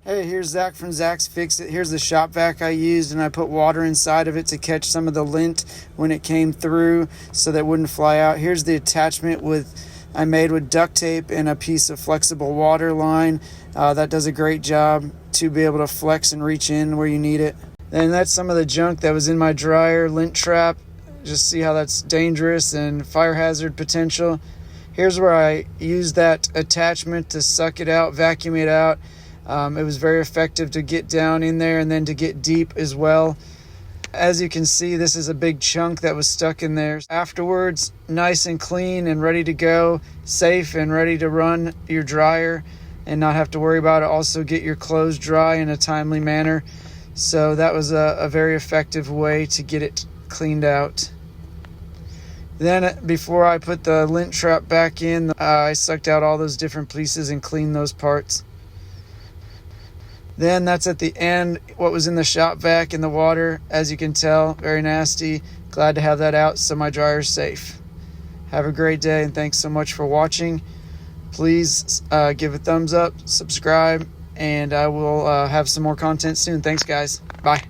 Hey, here's Zach from Zach's Fix It. Here's the shop vac I used, and I put water inside of it to catch some of the lint when it came through so that it wouldn't fly out. Here's the attachment I made with duct tape and a piece of flexible water line. That does a great job to be able to flex and reach in where you need it. And that's some of the junk that was in my dryer, lint trap. Just see how that's dangerous and fire hazard potential. Here's where I used that attachment to suck it out, vacuum it out. It was very effective to get down in there and then to get deep as well. As you can see, this is a big chunk that was stuck in there. Afterwards, nice and clean and ready to go, safe and ready to run your dryer and not have to worry about it. Also get your clothes dry in a timely manner. So that was a very effective way to get it cleaned out. Then before I put the lint trap back in, I sucked out all those different pieces and cleaned those parts. Then that's at the end, what was in the shop vac in the water. As you can tell, very nasty. Glad to have that out so my dryer's safe. Have a great day and thanks so much for watching. Please give a thumbs up, subscribe, and I will have some more content soon. Thanks guys. Bye.